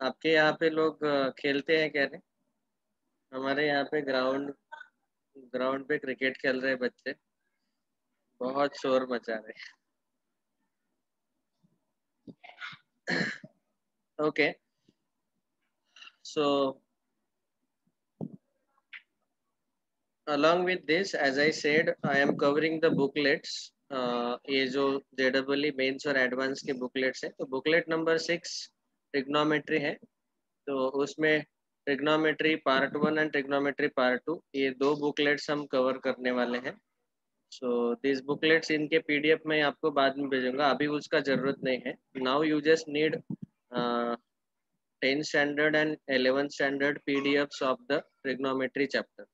आपके यहाँ पे लोग खेलते हैं क्या? नहीं, हमारे यहाँ पे ग्राउंड ग्राउंड पे क्रिकेट खेल रहे बच्चे, बहुत शोर मचा रहे हैं। Okay, so along with this, as I said, I am covering the booklets. ये जो JEE मेंस और एडवांस के बुकलेट्स हैं, तो बुकलेट नंबर 6 ट्रिग्नोमेट्री है। तो उसमें trigonometry part 1 and trigonometry part 2, ये दो बुकलेट्स हम कवर करने वाले हैं। सो दिस बुकलेट्स इनके पीडीएफ में आपको बाद में भेजूंगा, अभी उसका जरूरत नहीं है। Now you just need 10 standard and 11 standard PDFs of the trigonometry chapter.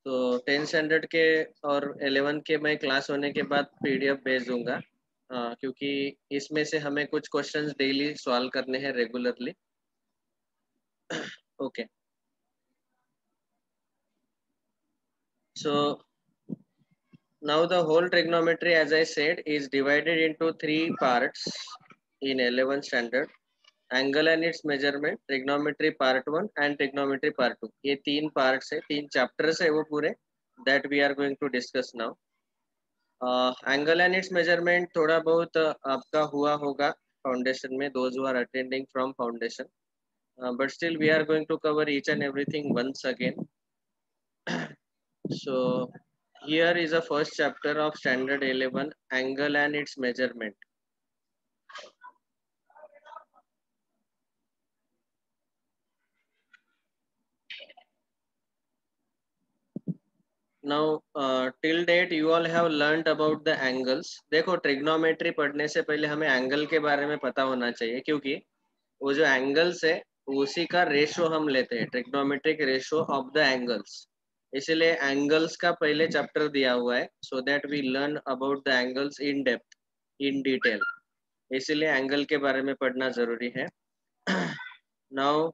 तो 10 स्टैंडर्ड के और 11 के मैं क्लास होने के बाद पीडीएफ भेज दूंगा, क्योंकि इसमें से हमें कुछ क्वेश्चंस डेली सॉल्व करने हैं regularly. Okay, so now the whole trigonometry, as I said, is divided into three parts in 11 standard: angle and its measurement, trigonometry part 1 and trigonometry part 2। ये तीन parts है, तीन chapters है वो पूरे, that we are going to discuss now। Angle and it's measurement थोड़ा बहुत आपका हुआ होगा फाउंडेशन में, those who are attending from foundation, but still we are going to cover each and everything once again। So here is the first chapter of standard 11, angle and its measurement। Now till date you all have learned about the angles। देखो trigonometry पढ़ने से पहले हमें angle के बारे में पता होना चाहिए, क्योंकि वो जो एंगल्स है उसी का रेशो हम लेते हैं, trigonometric ratio of the angles. इसीलिए एंगल्स का पहले चैप्टर दिया हुआ है, so that we learn about the angles in depth, in detail. इसीलिए एंगल के बारे में पढ़ना जरूरी है। Now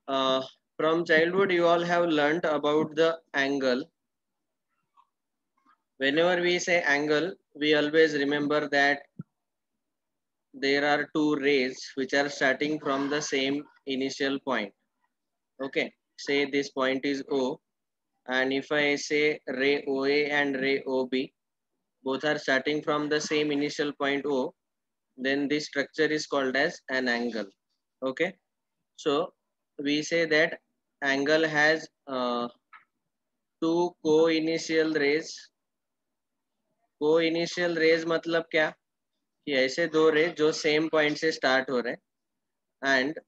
from childhood you all have learned about the angle। Whenever we say angle, we always remember that there are two rays which are starting from the same initial point। Okay, say this point is O, and if I say ray OA and ray OB, both are starting from the same initial point O, then this structure is called as an angle। Okay, so we say that angle has two co-initial rays। co-initial rays मतलब क्या, कि ऐसे दो रे जो same point से start हो रहे हैं एंड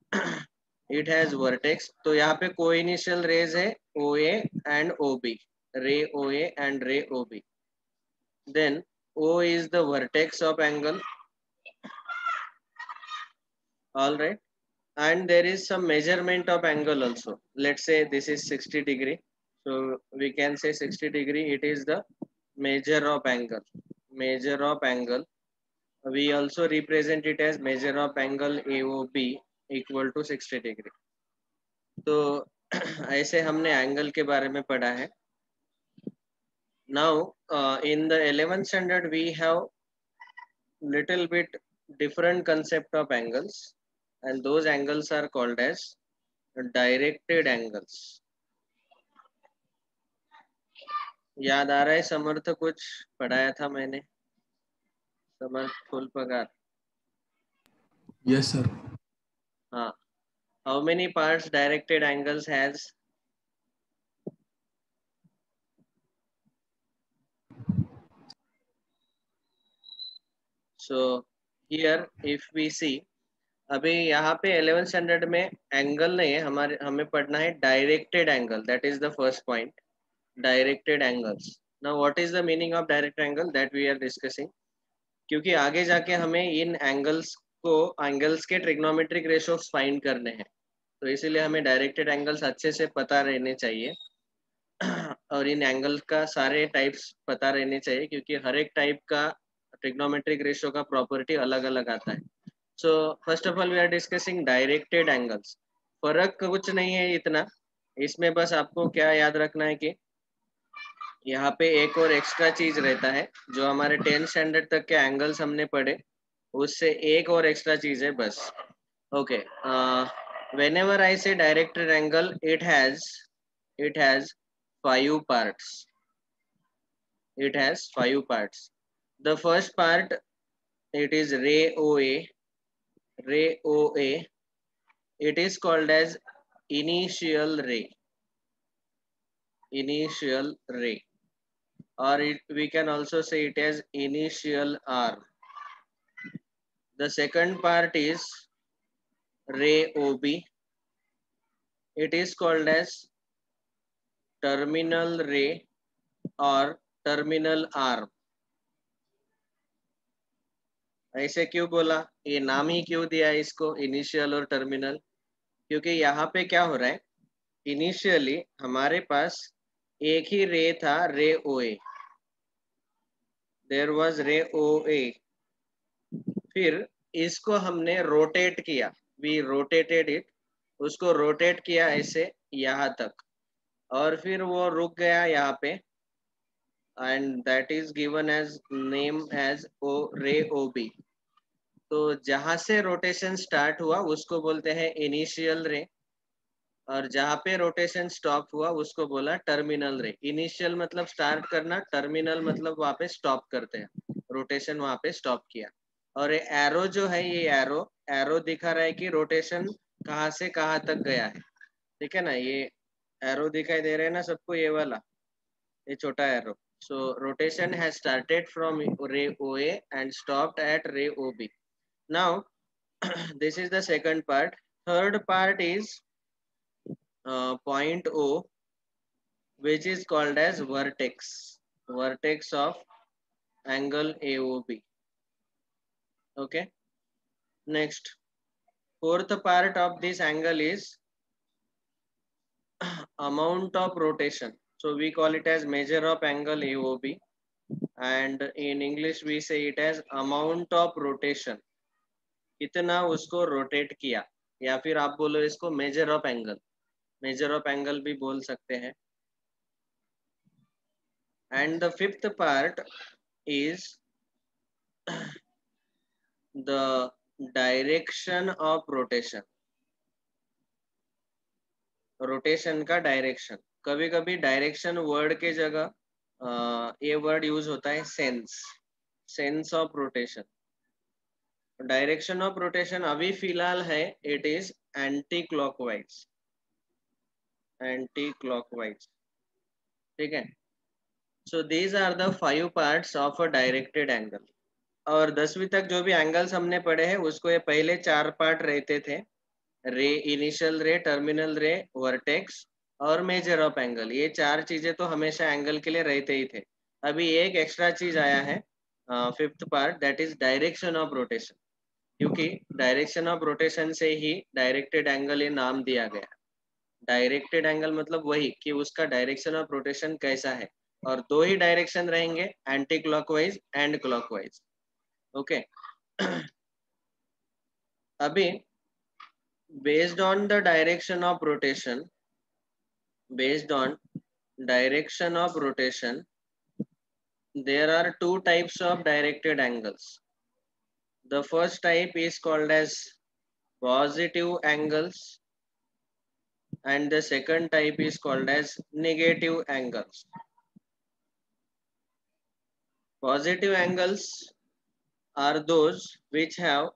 इट हैज वर्टेक्स। तो यहाँ पे को-इनिशियल रेज है ओ ए एंड ओ बी, रे ओ A and ray O B. Then O is the vertex of angle, all right, and there is some measurement of angle also। Let's say this is 60 degree, so we can say 60 degree, it is the measure of angle, measure of angle। We also represent it as measure of angle AOB equal to 60 degree। तो ऐसे हमने angle के बारे में पढ़ा है। Now in the 11th standard we have little bit different concept of angles, and those angles are called as directed angles। याद आ रहा है समर्थ, कुछ पढ़ाया था मैंने? समर्थ फुल पगार। Yes, sir. हाँ, how many parts directed angles has? So here if we see, अभी यहाँ पे 11th स्टैंडर्ड में एंगल नहीं है, हमारे हमें पढ़ना है directed angle. That is the first point, directed angles. Now what is the meaning of direct angle, that we are discussing. क्योंकि आगे जाके हमें इन एंगल्स को, एंगल्स के ट्रिग्नोमेट्रिक रेशोस फाइंड करने हैं, तो इसीलिए हमें डायरेक्टेड एंगल्स अच्छे से पता रहने चाहिए। और इन एंगल का सारे टाइप्स पता रहने चाहिए, क्योंकि हर एक टाइप का ट्रिग्नोमेट्रिक रेशो का प्रॉपर्टी अलग अलग आता है। So first of all we are discussing directed angles. फर्क कुछ नहीं है इतना, इसमें बस आपको क्या याद रखना है कि यहाँ पे एक और एक्स्ट्रा चीज रहता है, जो हमारे 10 स्टैंडर्ड तक के एंगल्स हमने पढ़े, उससे एक और एक्स्ट्रा चीज है बस. Okay. Whenever I say directed angle, it has 5 parts. It has 5 parts. The first part, it is ray OA. Ray OA. It is called as initial ray. Initial ray. Or we can also say it as initial R. The second part is ray OB. It is called as terminal ray or terminal arm. ऐसे क्यों बोला, ये नाम ही क्यों दिया है इसको initial और टर्मिनल? क्योंकि यहाँ पे क्या हो रहा है, इनिशियली हमारे पास एक ही रे था, रे ओए. देयर वाज रे ओए. फिर इसको हमने रोटेट किया, वी रोटेटेड इट. उसको रोटेट किया ऐसे यहाँ तक, और फिर वो रुक गया यहाँ पे, and that is given as name as O ray O B. तो जहां से रोटेशन स्टार्ट हुआ उसको बोलते हैं इनिशियल रे, और जहां पे रोटेशन स्टॉप हुआ उसको बोला टर्मिनल रे. इनिशियल मतलब स्टार्ट करना, टर्मिनल मतलब वहां पे स्टॉप करते हैं, रोटेशन वहां पे स्टॉप किया. और ये एरो जो है, ये एरो एरो दिखा रहा है कि रोटेशन कहाँ से कहाँ तक गया है. ठीक है ना, ये एरो दिखाई दे रहा है ना सबको, ये वाला, ये छोटा arrow. So rotation has started from ray OA and stopped at ray OB. Now this is the second part. Third part is point O, which is called as vertex. Vertex of angle AOB. Okay. Next, fourth part of this angle is amount of rotation. So we call it as measure of angle AOB, and in English we say it as amount of rotation. कितना उसको rotate किया, या फिर आप बोलो इसको measure of angle. Measure of angle भी बोल सकते हैं. And the fifth part is the direction of rotation. Rotation का डायरेक्शन. कभी कभी डायरेक्शन वर्ड के जगह ये वर्ड यूज होता है sense. Sense of rotation. Direction of rotation अभी फिलहाल है, it is anti clockwise. Anti clockwise. ठीक है. So these are the 5 parts of a directed angle. और 10वीं तक जो भी एंगल्स हमने पढ़े हैं उसको ये पहले 4 पार्ट रहते थे, रे, इनिशियल रे, टर्मिनल रे, वर्टेक्स और मेजर ऑफ एंगल. ये 4 चीजें तो हमेशा एंगल के लिए रहते ही थे. अभी एक एक्स्ट्रा चीज आया है, fifth part, that is direction of rotation. क्योंकि डायरेक्शन ऑफ रोटेशन से ही डायरेक्टेड एंगल ये नाम दिया गया. डायरेक्टेड एंगल मतलब वही कि उसका डायरेक्शन ऑफ रोटेशन कैसा है, और 2 ही डायरेक्शन रहेंगे, anti clockwise and clockwise. Okay. अभी based on the direction of rotation, based on direction of rotation, there are 2 types of directed angles. The first type is called as positive angles, and the second type is called as negative angles. Positive angles are those which have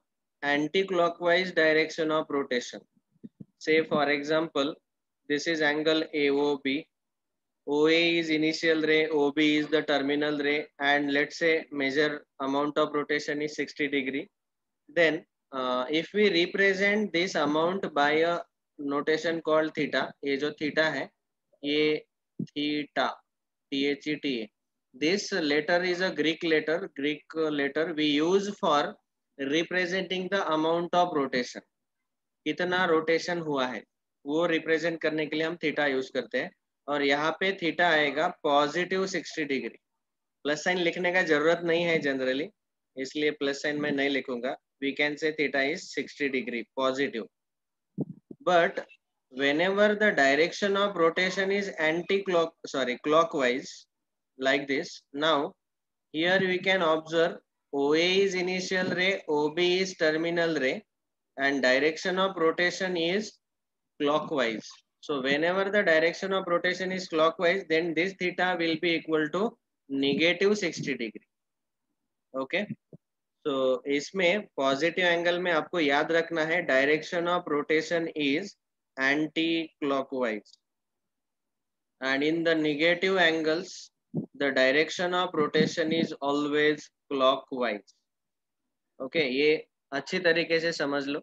anti-clockwise direction of rotation. Say for example, this is angle AOB. OA is initial ray, OB is the terminal ray, and let's say measure amount of rotation is 60 degree. Then if we represent this amount by a notation called theta, ये जो theta है, ये theta, THETA. This letter is a Greek letter we use for representing the amount of rotation. कितना rotation हुआ है वो represent करने के लिए हम थीटा यूज करते हैं. और यहाँ पे थीटा आएगा पॉजिटिव 60 डिग्री. प्लस साइन लिखने का जरूरत नहीं है जनरली, इसलिए प्लस साइन मैं नहीं लिखूंगा. We can say theta is 60 degree positive. But whenever the direction of rotation is clockwise like this, now here we can observe OA is initial ray, OB is terminal ray, and direction of rotation is clockwise. So whenever the direction of rotation is clockwise, then this theta will be equal to negative 60 degree. Okay. So इसमें positive angle में आपको याद रखना है direction of rotation is anti clockwise, and in the negative angles the direction of rotation is always clockwise. Okay, ये अच्छी तरीके से समझ लो,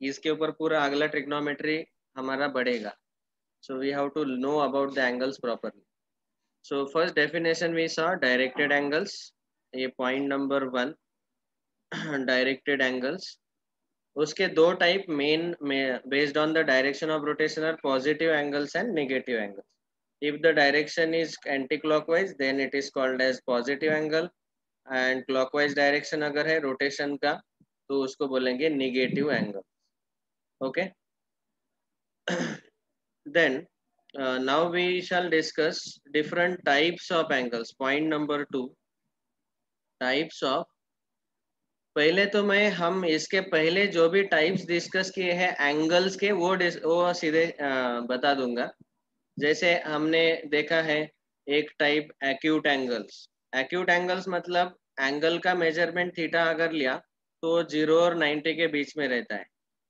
इसके ऊपर पूरा अगला ट्रिग्नोमेट्री हमारा बढ़ेगा. So we have to know about the angles properly. So first definition we saw directed angles. ये point number 1 directed angles. उसके दो टाइप मेन में based on the direction of rotation are positive angles and negative angles. If the direction is anti-clockwise, then it is called as positive angle, and clockwise direction अगर है rotation का तो उसको बोलेंगे negative angle. Okay. Then now we shall discuss different types of angles. Point number 2, types of. पहले तो मैं हम इसके पहले जो भी टाइप्स डिस्कस किए हैं एंगल्स के वो सीधे बता दूंगा. जैसे हमने देखा है एक type acute angles. Acute angles मतलब एंगल का मेजरमेंट थीटा अगर लिया तो 0 और 90 के बीच में रहता है.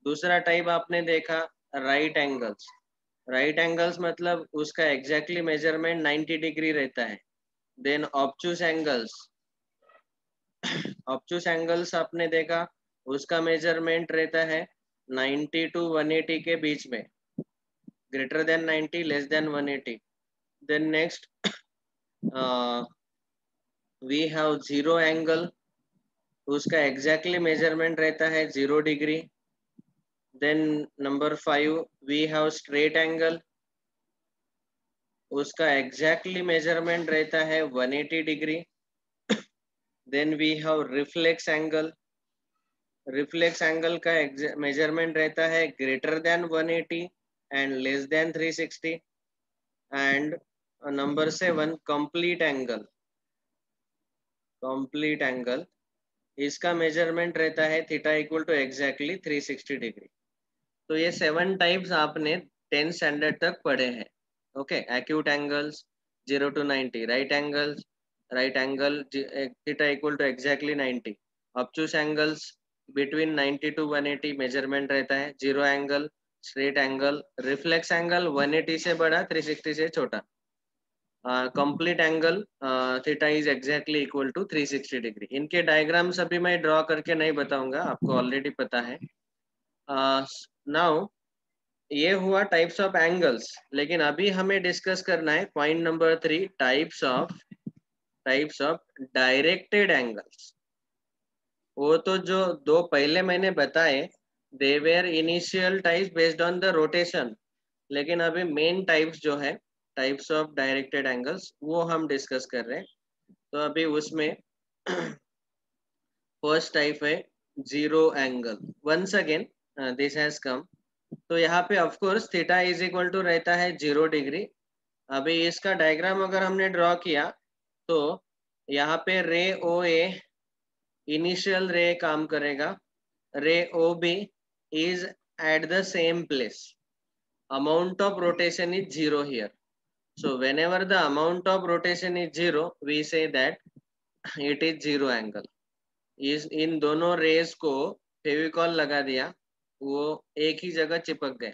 दूसरा टाइप आपने देखा राइट एंगल्स. राइट एंगल्स मतलब उसका एग्जैक्टली मेजरमेंट 90 डिग्री रहता है. Then obtuse angles. Obtuse angles आपने देखा उसका मेजरमेंट रहता है 90 to 180 के बीच में, greater than 90, less than 180. Then next we have zero angle, उसका exactly measurement रहता है 0 degree. Then number 5 we have straight angle, उसका exactly measurement रहता है 180 degree. Then we have reflex angle. reflex angle का measurement रहता है greater than 180 and less than 360. And number 7 complete angle. complete angle इसका measurement रहता है theta equal to exactly 360 degree. तो ये 7 टाइप्स आपने 10 स्टैंडर्ड तक पढ़े हैं. Okay. Acute angles 0 to 90, right angles, right angle theta equal to exactly 90, obtuse angles between 90 to 180 measurement रहता है, zero angle, straight angle, reflex angle 180 से बड़ा 360 से छोटा, complete angle theta is exactly equal to 360 degree. इनके diagrams अभी मैं draw करके नहीं बताऊंगा, आपको ऑलरेडी पता है. नाउ ये हुआ टाइप्स ऑफ एंगल्स, लेकिन अभी हमें डिस्कस करना है point number 3, types of directed angles. वो तो जो दो पहले मैंने बताए they were initial types based on the rotation, लेकिन अभी मेन टाइप्स जो है टाइप्स ऑफ डायरेक्टेड एंगल्स वो हम डिस्कस कर रहे हैं. तो अभी उसमें फर्स्ट टाइप है zero angle. Once again this has come. तो यहाँ पे of course theta is equal to रहता है 0 डिग्री. अभी इसका डायग्राम अगर हमने ड्रॉ किया तो यहाँ पे रे ओ ए इनिशियल रे काम करेगा, ray O B is at the same place, amount of rotation is 0 here. So whenever the amount of rotation is 0, we say that it is zero angle. इस इन दोनों रेज को फेविकॉल लगा दिया, वो एक ही जगह चिपक गए.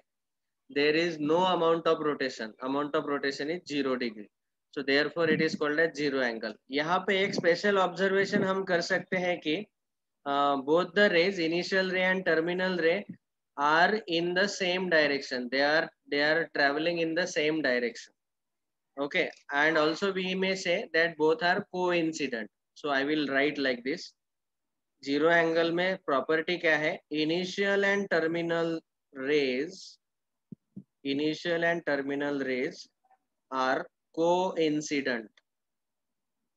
There is no amount of rotation, amount of rotation is 0 degree. So therefore it is called as zero angle. यहाँ पे एक स्पेशल ऑब्जर्वेशन हम कर सकते हैं कि both the rays, initial ray and terminal ray, are in the same direction. They are traveling in the same direction. Okay, and also we may say that both are coincident. So I will write like this. Zero angle में property क्या है? Initial and terminal rays are coincident.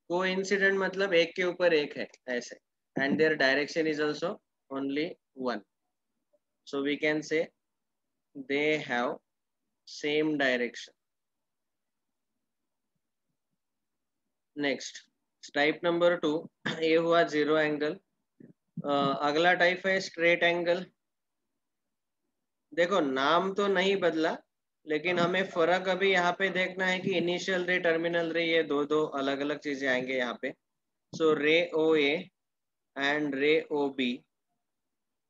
Coincident मतलब एक के ऊपर एक है ऐसे, and their direction is also only one. So we can say they have same direction. Next, type number 2 ये हुआ जीरो एंगल। अगला टाइप है स्ट्रेट एंगल। देखो नाम तो नहीं बदला, लेकिन हमें फर्क अभी यहाँ पे देखना है कि इनिशियल रे टर्मिनल रे ये दो दो अलग अलग चीजें आएंगे यहाँ पे। सो रे ओ A and ray O be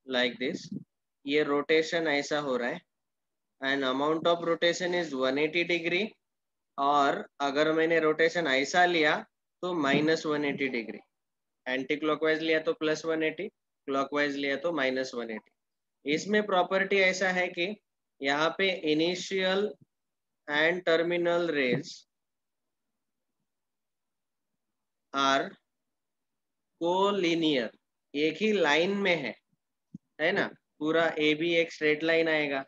like this, ये रोटेशन ऐसा हो रहा है and amount of rotation is 180 degree. और अगर मैंने रोटेशन ऐसा लिया तो -180 डिग्री, एंटी क्लॉकवाइज लिया तो +180, क्लॉकवाइज लिया तो -180। इसमें प्रॉपर्टी ऐसा है कि यहाँ पे initial and terminal rays are collinear, एक ही लाइन में है ना। पूरा ए बी एक स्ट्रेट लाइन आएगा,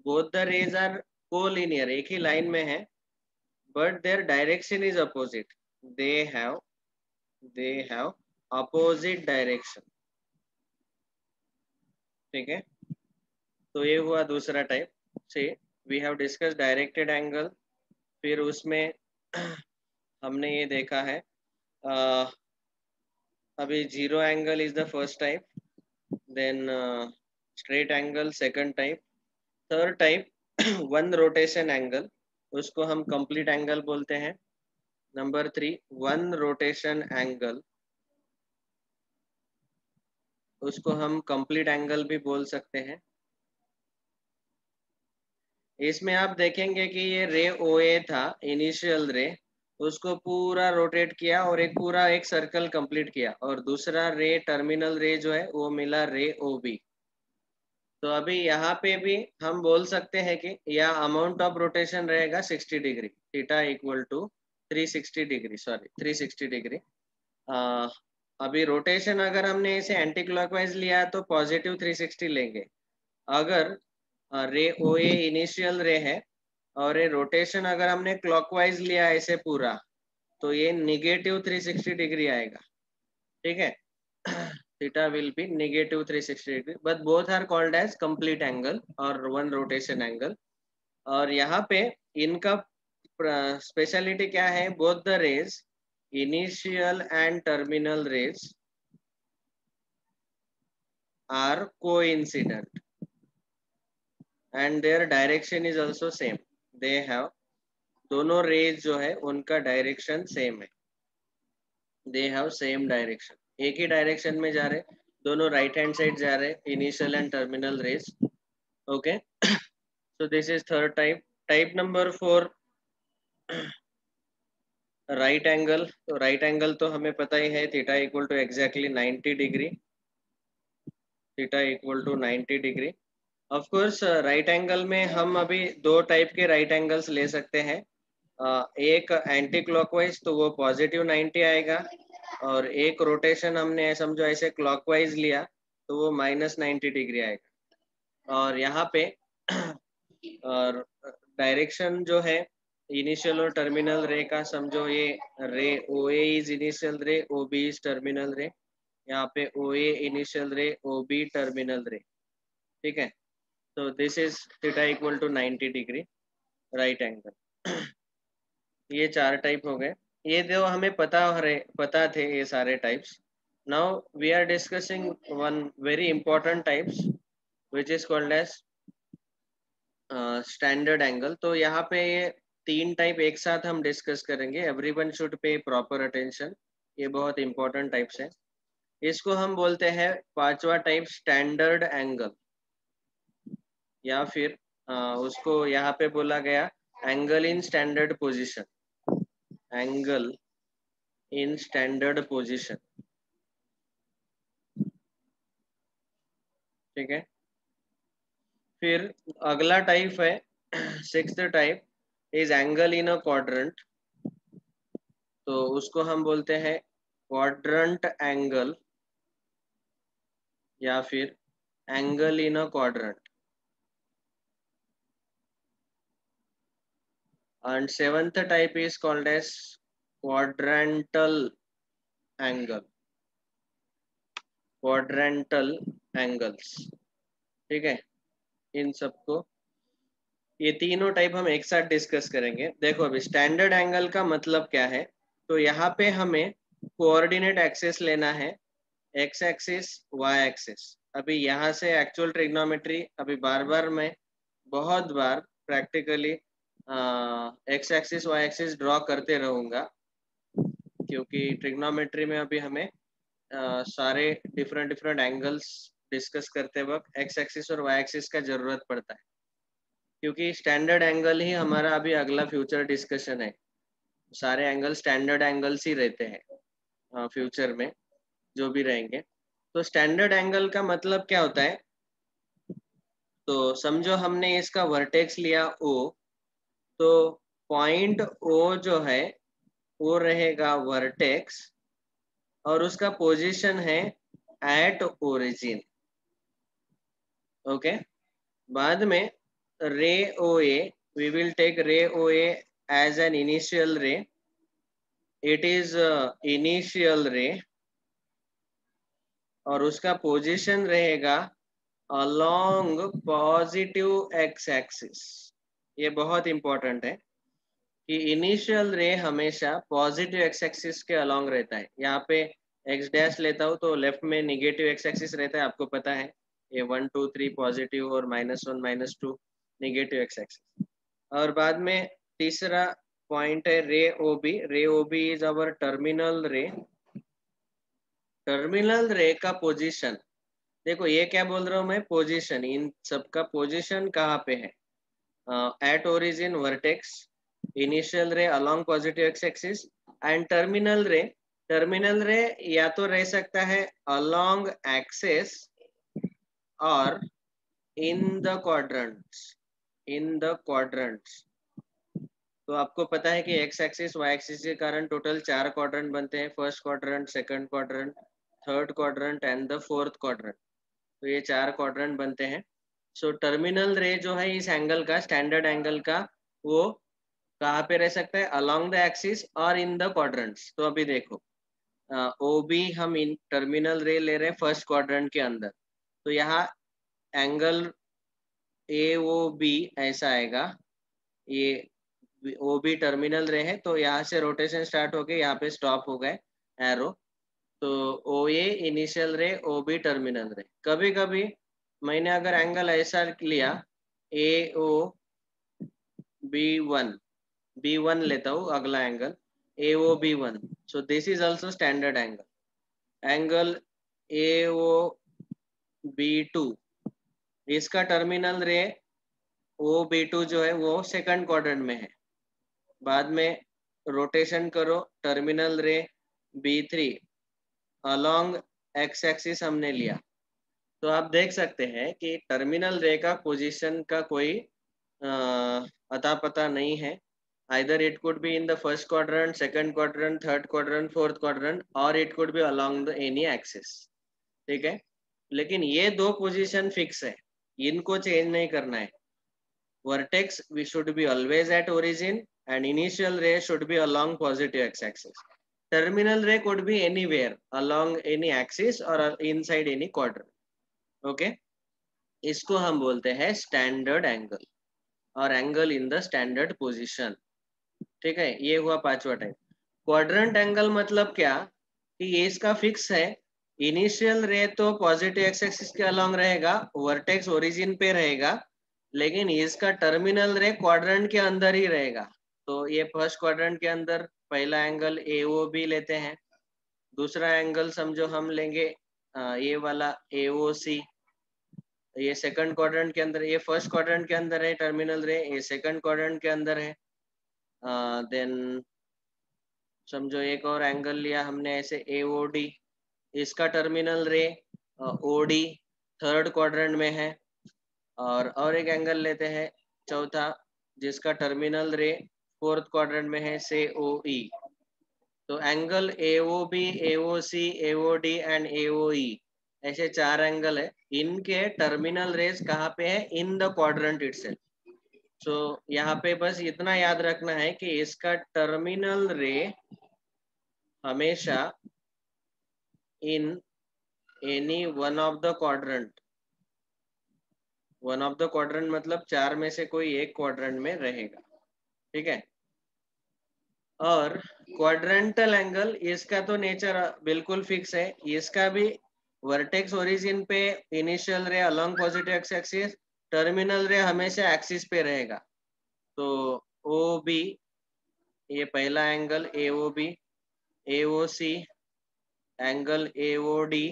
both the rays are collinear, एक ही लाइन में है, but their direction is opposite, they have opposite direction. ठीक है, तो ये हुआ दूसरा टाइप से। We have discuss directed angle, फिर उसमें हमने ये देखा है अभी zero angle is the first type, then straight angle second type, third type one rotation angle, उसको हम कंप्लीट एंगल बोलते हैं। नंबर 3 वन रोटेशन एंगल, उसको हम कंप्लीट एंगल भी बोल सकते हैं। इसमें आप देखेंगे कि ये रे ओ ए था इनिशियल रे, उसको पूरा रोटेट किया और एक पूरा एक सर्कल कंप्लीट किया, और दूसरा रे टर्मिनल रे जो है वो मिला रे ओ बी। तो अभी यहाँ पे भी हम बोल सकते हैं कि यह अमाउंट ऑफ रोटेशन रहेगा 60 degree, theta equal to 360 degree, sorry 360 degree. अभी रोटेशन अगर हमने इसे एंटी क्लॉकवाइज लिया तो पॉजिटिव 360 लेंगे। अगर रे ओ ए इनिशियल रे है और ये रोटेशन अगर हमने क्लॉकवाइज लिया ऐसे पूरा, तो ये निगेटिव 360 डिग्री आएगा। ठीक है, theta will be negative 360 degree, but both are called as complete angle or one rotation angle। और यहाँ पे इनका स्पेशलिटी क्या है, both the rays initial and terminal rays are coincident and their direction is also same, they have, दोनों rays जो है उनका डायरेक्शन सेम है, दे हैव सेम डायरेक्शन, एक ही डायरेक्शन में जा रहे, दोनों राइट हैंड साइड जा रहे, initial and terminal rays. Okay, so this is third type। type number 4 right angle. तो राइट एंगल तो हमें पता ही है, theta equal to exactly 90 degree, theta equal to 90 degree. Of course right angle में हम अभी दो टाइप के राइट एंगल्स ले सकते हैं, एक एंटी क्लॉकवाइज तो वो पॉजिटिव 90 आएगा, और एक रोटेशन हमने समझो ऐसे क्लॉकवाइज लिया तो वो -90 डिग्री आएगा। और यहाँ पे और डायरेक्शन जो है इनिशियल और टर्मिनल रे का, समझो ये रे ओ ए इज इनिशियल रे, ओ बी इज टर्मिनल रे, यहाँ पे ओ ए इनिशियल रे, ओ बी टर्मिनल रे। ठीक है, तो this is theta equal to 90 degree right angle. ये चार टाइप हो गए, ये जो हमें पता थे ये सारे types. Now we are discussing one very important types which is called as standard angle. तो यहाँ पे ये तीन टाइप एक साथ हम डिस्कस करेंगे, everyone should pay proper attention, ये बहुत इंपॉर्टेंट टाइप्स है। इसको हम बोलते हैं पांचवा टाइप स्टैंडर्ड एंगल, या फिर उसको यहाँ पे बोला गया angle in standard position, angle in standard position. ठीक है, फिर अगला टाइप है sixth type is angle in a quadrant, तो उसको हम बोलते हैं क्वाड्रेंट एंगल या फिर angle in a quadrant. And seventh type is called as quadrantal angle, quadrantal angles. ठीक है, इन सबको ये तीनों टाइप हम एक साथ डिस्कस करेंगे। देखो अभी स्टैंडर्ड एंगल का मतलब क्या है, तो यहाँ पे हमें कोऑर्डिनेट एक्सिस लेना है, एक्स एक्सिस वाई एक्सिस। अभी यहाँ से एक्चुअल ट्रिग्नोमेट्री अभी बार बार मैं बहुत बार practically X axis Y axis draw करते रहूँगा, क्योंकि ट्रिग्नोमेट्री में अभी हमें सारे डिफरेंट डिफरेंट एंगल्स डिस्कस करते वक्त एक्स एक्सिस और वाई एक्सिस का जरूरत पड़ता है, क्योंकि स्टैंडर्ड एंगल ही हमारा अभी अगला फ्यूचर डिस्कशन है। सारे एंगल स्टैंडर्ड एंगल्स ही रहते हैं फ्यूचर में जो भी रहेंगे। तो स्टैंडर्ड एंगल का मतलब क्या होता है? तो समझो हमने इसका वर्टेक्स लिया O, तो पॉइंट O जो है वो रहेगा वर्टेक्स और उसका पोजीशन है एट ओरिजिन। ओके, बाद में रे OA, we will take ray OA as an initial ray. It is initial ray और उसका पोजीशन रहेगा along पॉजिटिव एक्स एक्सिस। ये बहुत इंपॉर्टेंट है कि इनिशियल रे हमेशा पॉजिटिव एक्स एक्सिस के अलोंग रहता है। यहाँ पे एक्स डैश लेता हूँ तो लेफ्ट में निगेटिव एक्स एक्सिस रहता है, आपको पता है ये 1 2 3 पॉजिटिव और -1 -2 निगेटिव एक्स एक्सिस। और बाद में तीसरा पॉइंट है रे OB। रे OB इज अवर टर्मिनल रे। टर्मिनल रे का पोजीशन देखो, ये क्या बोल रहा हूँ मैं, पोजीशन, इन सबका पोजीशन कहाँ पे है? एट ओरिजिन वर्टेक्स, इनिशियल रे along positive X axis and terminal रे। टर्मिनल रे या तो रह सकता है अलोंग एक्सिस और in the quadrants, in the quadrants. तो आपको पता है कि एक्स एक्सिस वाई एक्सिस के कारण टोटल 4 क्वाड्रेंट बनते हैं, first quadrant, second quadrant, third quadrant and the fourth quadrant. तो ये 4 क्वाड्रेंट बनते हैं। सो टर्मिनल रे जो है इस एंगल का, स्टैंडर्ड एंगल का, वो कहाँ पे रह सकता है? अलोंग द एक्सिस और इन द क्वाड्रेंट्स। तो अभी देखो, OB हम इन टर्मिनल रे ले रहे हैं फर्स्ट क्वाड्रेंट के अंदर, तो यहाँ एंगल AOB ऐसा आएगा। ये OB टर्मिनल रे है, तो यहाँ से रोटेशन स्टार्ट हो गए, यहाँ पे स्टॉप हो गए एरो। तो OA इनिशियल रे, OB टर्मिनल रे। कभी कभी मैंने अगर एंगल ऐसा लिया B1 लेता हूँ अगला angle AOB1, so this is also standard angle. Angle AOB2, इसका टर्मिनल रे OB2 जो है वो सेकंड क्वाड्रेंट में है। बाद में रोटेशन करो, टर्मिनल रे B3 अलोंग एक्स एक्सिस हमने लिया। तो आप देख सकते हैं कि टर्मिनल रे का पोजीशन का कोई अता पता नहीं है। Either it could be in the first quadrant, second quadrant, third quadrant, fourth quadrant, or it could be along the any axis. ठीक है, लेकिन ये दो पोजीशन फिक्स है, इनको चेंज नहीं करना है। Vertex we should be always at origin and initial ray should be along positive x axis. Terminal ray could be anywhere along any axis or inside any quadrant. Okay, इसको हम बोलते हैं standard angle और angle in the standard position. ठीक है, ये हुआ पांचवा टाइप। क्वाड्रेंट एंगल मतलब क्या कि ये इसका फिक्स है, इनिशियल रे तो पॉजिटिव एक्स एक्सिस के अलोंग रहेगा, वर्टेक्स ओरिजिन पे रहेगा, लेकिन इसका टर्मिनल रे क्वाड्रेंट के अंदर ही रहेगा। तो ये फर्स्ट क्वाड्रेंट के अंदर पहला एंगल AOB लेते हैं, दूसरा एंगल समझो हम लेंगे ये वाला AOC। ये सेकंड क्वाड्रेंट के अंदर, ये फर्स्ट क्वाड्रेंट के अंदर है टर्मिनल रे, ये सेकंड क्वाड्रेंट के अंदर है। देन समझो एक और एंगल लिया हमने ऐसे AOD, इसका टर्मिनल रे OD थर्ड क्वाड्रेंट में है। और एक एंगल लेते हैं चौथा, जिसका टर्मिनल रे फोर्थ क्वाड्रेंट में है, से OE। तो angle AOB, AOC, AOD and AOE, ऐसे 4 एंगल है। इनके टर्मिनल रेज कहाँ पे है? In the quadrant itself. So यहाँ पे बस इतना याद रखना है कि इसका टर्मिनल रे हमेशा in any one of the quadrant, one of the quadrant मतलब 4 में से कोई एक क्वाड्रेंट में रहेगा। ठीक है, और क्वाड्रेंटल एंगल, इसका तो नेचर बिल्कुल फिक्स है, इसका भी वर्टेक्स ओरिजिन पे इनिशियल रे along positive X axis, terminal रे हमेशा एक्सिस पे रहेगा। तो ओ बी, ये पहला angle A O B, A O C, angle A O D,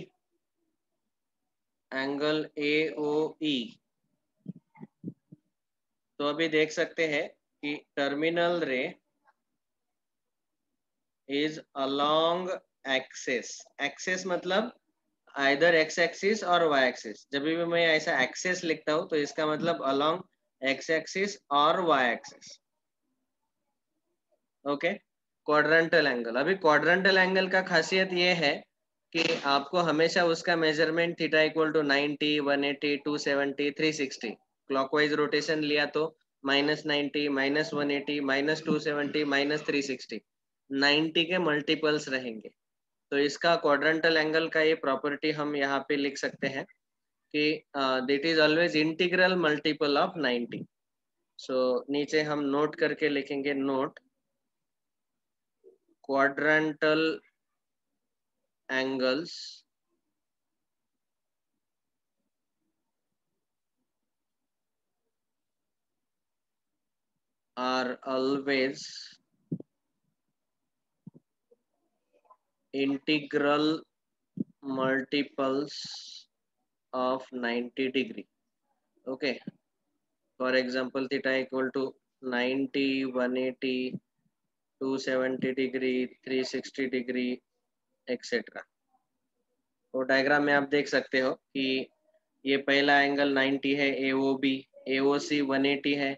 angle A O E. तो अभी देख सकते हैं कि terminal ray is along axis. Axis मतलब आइदर एक्स एक्सिस और वाई एक्सिस। जब भी मैं ऐसा एक्सिस लिखता हूं तो इसका मतलब अलोंग एक्स एक्सिस और Y axis. Okay, quadrantal angle. अभी क्वाड्रेंटल एंगल का खासियत ये है कि आपको हमेशा उसका measurement theta equal to 90, 180, 270, 360, clockwise rotation लिया तो -90, -180, -270, -360, 90 के मल्टीपल्स रहेंगे। तो इसका क्वाड्रेंटल एंगल का ये प्रॉपर्टी हम यहाँ पे लिख सकते हैं कि that is always integral multiple of 90। So नीचे हम नोट करके लिखेंगे, note quadrantal angles are always integral multiples of 90 degree. Okay, for example theta equal to 90, 180, 270 degree, 360 degree, etc. तो डायग्राम में आप देख सकते हो कि ये पहला एंगल 90 है, AOB, AOC 180 है,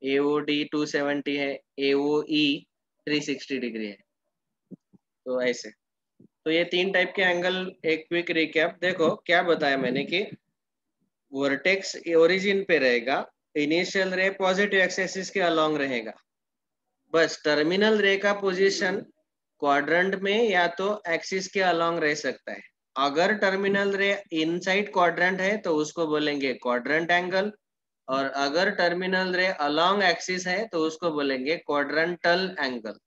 AOD 270 है, AOE 360 डिग्री है। तो ऐसे, तो ये तीन टाइप के एंगल। एक क्विक रिकैप देखो, क्या बताया मैंने कि वर्टेक्स ओरिजिन पे रहेगा, इनिशियल रे पॉजिटिव एक्स एक्सिस के अलोंग रहेगा, बस टर्मिनल रे का पोजीशन क्वाड्रेंट में या तो एक्सिस के अलोंग रह सकता है। अगर टर्मिनल रे इनसाइड क्वाड्रेंट है तो उसको बोलेंगे क्वाड्रेंट एंगल, और अगर टर्मिनल रे अलोंग एक्सिस है तो उसको बोलेंगे क्वाड्रेंटल एंगल।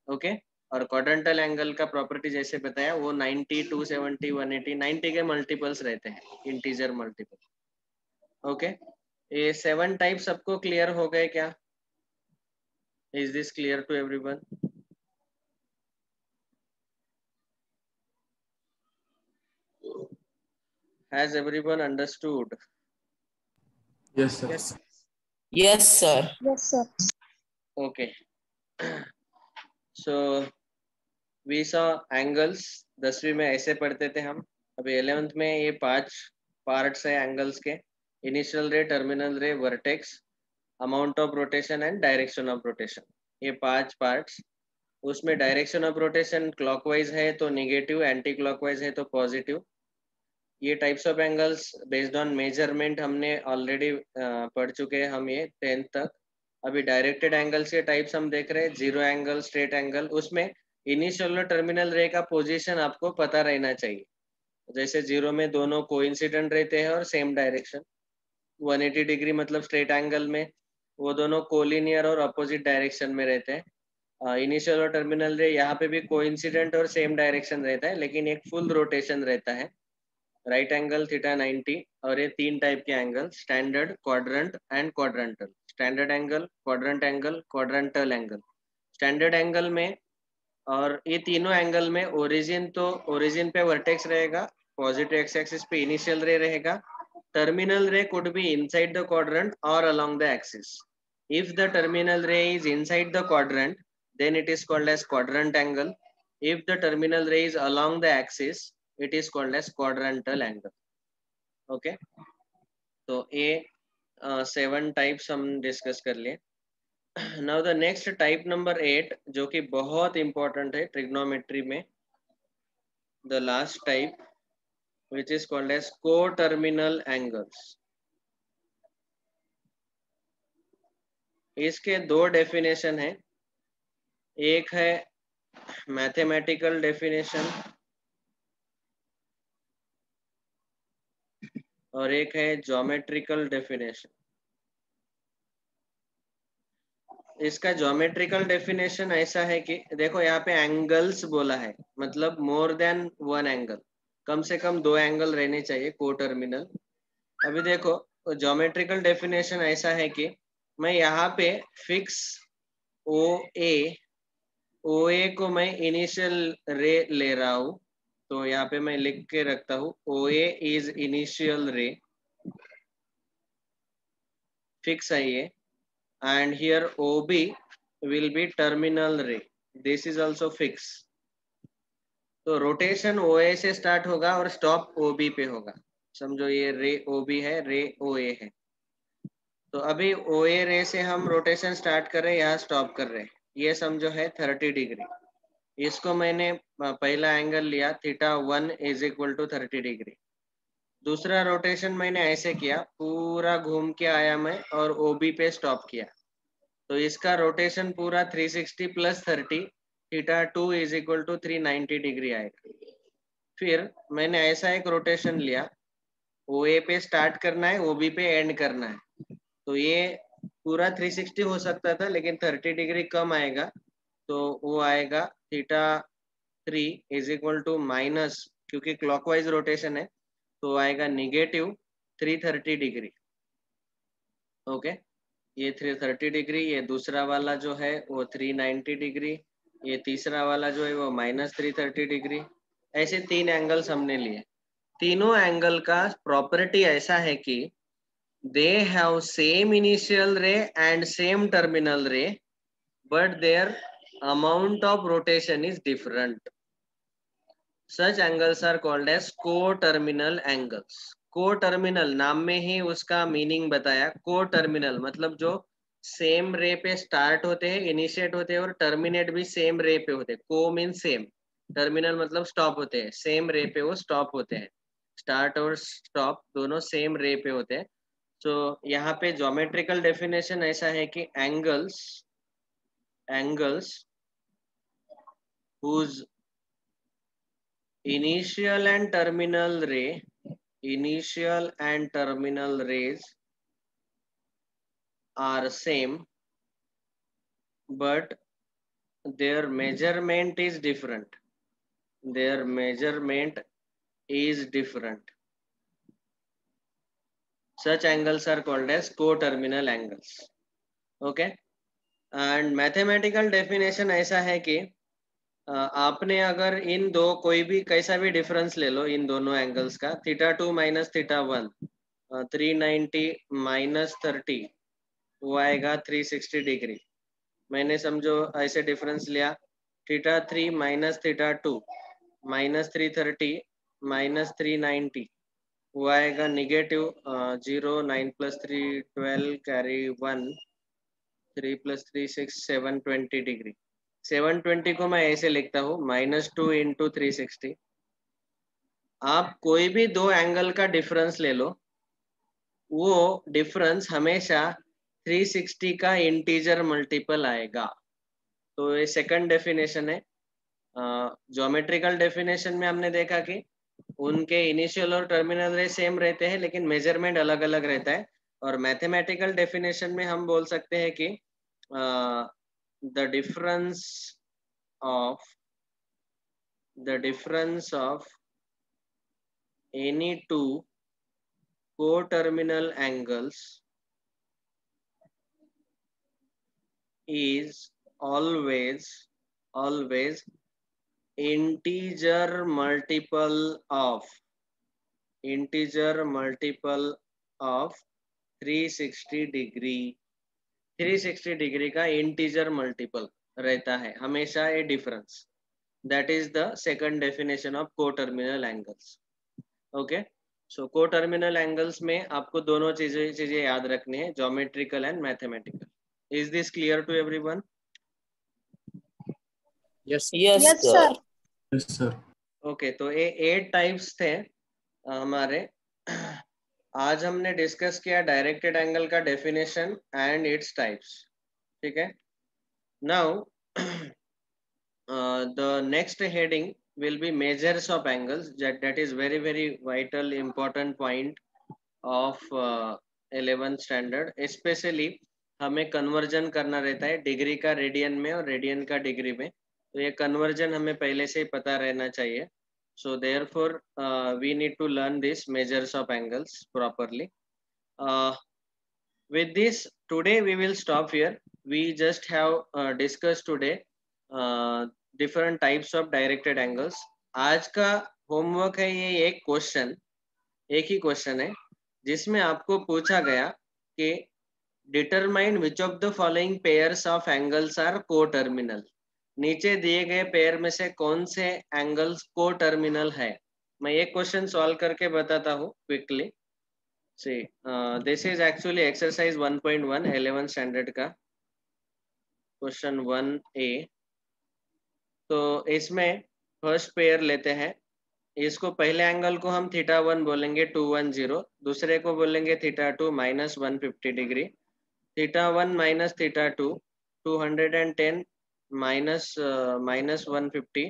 ओके, और क्वाड्रेंटल एंगल का प्रॉपर्टी जैसे बताया वो 90, 270, 180, 90 के मल्टीपल्स रहते हैं, इंटीजर मल्टीपल। ओके, ये 7 टाइप सबको क्लियर हो गए क्या? Is this clear to everyone? Has everyone understood? Yes, sir. Yes. Yes, sir. Yes, sir. Okay. So we saw angles. 10वीं में ऐसे पढ़ते थे हम। अभी 11th में ये 5 पार्ट्स है एंगल्स के, इनिशियल रे, टर्मिनल रे, vertex, amount of rotation and direction of rotation. ये 5 पार्ट्स। उसमें डायरेक्शन ऑफ रोटेशन क्लॉकवाइज है तो नेगेटिव, एंटी क्लॉकवाइज है तो पॉजिटिव। ये types of angles based on measurement हमने ऑलरेडी पढ़ चुके हैं हम, ये 10th तक। अभी डायरेक्टेड एंगल्स के टाइप्स हम देख रहे हैं, जीरो एंगल, स्ट्रेट एंगल। उसमें इनिशियल और टर्मिनल रे का पोजीशन आपको पता रहना चाहिए। जैसे जीरो में दोनों कोइंसिडेंट रहते हैं और सेम डायरेक्शन। 180 डिग्री मतलब स्ट्रेट एंगल में वो दोनों कोलिनियर और अपोजिट डायरेक्शन में रहते हैं। इनिशियल और टर्मिनल रे यहाँ पे भी कोइंसिडेंट और सेम डायरेक्शन रहता है, लेकिन एक फुल रोटेशन रहता है, राइट एंगल थीटा 90। और ये 3 टाइप के angle, standard, quadrant and quadrantal. Standard angle, quadrant angle, quadrantal angle. Standard angle में, और ये तीनों एंगल में ओरिजिन, तो ओरिजिन पे वर्टेक्स रहेगा, पॉजिटिव एक्स एक्सिस पे इनिशियल रे रहेगा, terminal ray could be inside the quadrant और along the axis. If the terminal ray is inside the quadrant then it is called as quadrant angle. If the terminal ray is along the axis, it is called as quadrantal angle. Okay, तो ये 7 types हम discuss कर लिए। Now the next type number 8, जो कि बहुत important है trigonometry में, the last type which is called as co-terminal angles. इसके 2 डेफिनेशन है। एक है मैथमेटिकल डेफिनेशन और एक है ज्योमेट्रिकल डेफिनेशन। इसका ज्योमेट्रिकल डेफिनेशन ऐसा है कि देखो यहाँ पे एंगल्स बोला है, मतलब मोर देन वन एंगल, कम से कम दो एंगल रहने चाहिए को टर्मिनल। अभी देखो ज्योमेट्रिकल डेफिनेशन ऐसा है कि मैं यहाँ पे फिक्स ओ ए को मैं इनिशियल रे ले रहा हूँ, तो यहाँ पे मैं लिख के रखता हूँ ओ ए इज इनिशियल रे, फिक्स है ये, and here OB will be terminal ray. This is also fix. तो रोटेशन OA से स्टार्ट होगा और स्टॉप OB पे होगा। समझो ये रे OB है, रे OA है। तो अभी OA रे से हम रोटेशन स्टार्ट कर रहे हैं, यहाँ स्टॉप कर रहे हैं। ये समझो है 30 डिग्री। इसको मैंने पहला एंगल लिया θ1 इज इक्वल टू 30 डिग्री। दूसरा रोटेशन मैंने ऐसे किया, पूरा घूम के आया मैं और OB पे स्टॉप किया, तो इसका रोटेशन पूरा 360 plus 30 θ2 is equal to 390 degree आएगा। फिर मैंने ऐसा एक रोटेशन लिया, ओ ए पे स्टार्ट करना है, OB पे एंड करना है, तो ये पूरा 360 हो सकता था लेकिन 30 डिग्री कम आएगा, तो वो आएगा θ3 इज इक्वल टू माइनस, क्योंकि क्लॉकवाइज रोटेशन है तो आएगा निगेटिव 330 डिग्री। ओके, ये 330 डिग्री, ये दूसरा वाला जो है वो 390 डिग्री, ये तीसरा वाला जो है वो माइनस 330 डिग्री। ऐसे तीन एंगल्स हमने लिए। तीनों एंगल का प्रॉपर्टी ऐसा है कि they have same initial ray and same terminal ray, but their amount of rotation is different. Such angles are called as co-terminal angles. Co-terminal नाम में ही उसका मीनिंग बताया। को-टर्मिनल मतलब जो सेम रे पे स्टार्ट होते हैं, इनिशिएट होते हैं और टर्मिनेट भी सेम रे पे होते हैं। को मीन सेम, टर्मिनल मतलब स्टॉप होते हैं, सेम रे पे वो स्टॉप होते हैं। स्टार्ट और स्टॉप दोनों सेम रे पे होते हैं। तो यहाँ पे ज्योमेट्रिकल डेफिनेशन ऐसा है कि angles whose initial and terminal rays are same, but their measurement is different. Their measurement is different. Such angles are called as co-terminal angles. Okay, and mathematical definition ऐसा है कि आपने अगर इन दो कोई भी कैसा भी डिफरेंस ले लो इन दोनों एंगल्स का, θ2 माइनस θ1, 390 माइनस 30, वो आएगा 360 डिग्री। मैंने समझो ऐसे डिफरेंस लिया, θ3 माइनस θ2 माइनस 330 माइनस 390, वो आएगा negative 0, 9 plus 3 12 carry 1, 3 plus 3 6 7 20 degree. 720 को मैं ऐसे लिखता हूँ -2 इंटू 360। आप कोई भी दो एंगल का डिफरेंस ले लो, वो डिफरेंस हमेशा 360 का इंटीजर मल्टीपल आएगा। तो ये सेकंड डेफिनेशन है। ज्योमेट्रिकल डेफिनेशन में हमने देखा कि उनके इनिशियल और टर्मिनल रे सेम रहते हैं लेकिन मेजरमेंट अलग अलग रहता है। और मैथमेटिकल डेफिनेशन में हम बोल सकते हैं कि the difference of any two co-terminal angles is always integer multiple of 360 degree. 360 degree का इंटीजर मल्टीपल रहता है हमेशा ये difference. That is the second definition of co-terminal angles. Okay, so co-terminal angles में आपको दोनों चीजें याद रखनी है, geometrical and mathematical. Is this clear to everyone? Yes. Yes, Yes, sir. sir. Yes, sir. Okay, तो ये 8 टाइप्स थे हमारे। आज हमने डिस्कस किया डायरेक्टेड एंगल का डेफिनेशन एंड इट्स टाइप्स। ठीक है, now the next heading will be measures of angles. That is very vital important point of 11th standard, especially हमें कन्वर्जन करना रहता है डिग्री का रेडियन में और रेडियन का डिग्री में, तो ये कन्वर्जन हमें पहले से ही पता रहना चाहिए. So therefore, we need to learn these measures of angles properly. With this, today we will stop here. We just have discussed today different types of directed angles. आज का होमवर्क है ये एक क्वेश्चन, एक ही क्वेश्चन है जिसमें आपको पूछा गया कि determine which of the following pairs of angles are coterminal. नीचे दिए गए पेयर में से कौन से एंगल्स को टर्मिनल है. मैं ये क्वेश्चन सॉल्व करके बताता हूँ quickly. See, this is actually exercise 1.1 11th standard का क्वेश्चन 1A. तो इसमें फर्स्ट पेयर लेते हैं. इसको पहले एंगल को हम θ1 बोलेंगे 210, दूसरे को बोलेंगे θ2 -150 डिग्री. θ1 माइनस θ2 210 माइनस 150,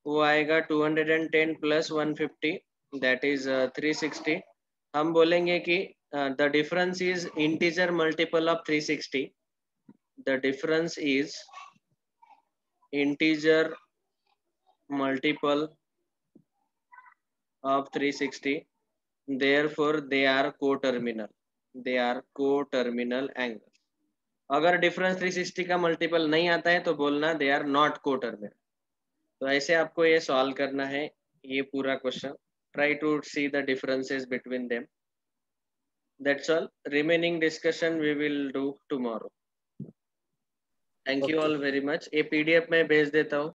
वो आएगा 210 प्लस 150, दैट इज 360. हम बोलेंगे कि the difference is integer multiple of 360. The difference is integer multiple of 360, therefore they are co-terminal. They are co-terminal angles. अगर डिफरेंस 360 का मल्टीपल नहीं आता है तो बोलना दे आर नॉट को-टर्मिनल. तो ऐसे आपको ये सॉल्व करना है ये पूरा question. Try to see the differences between them. That's all. Remaining discussion we will do tomorrow. Thank you all very much. ये पीडीएफ में भेज देता हूँ.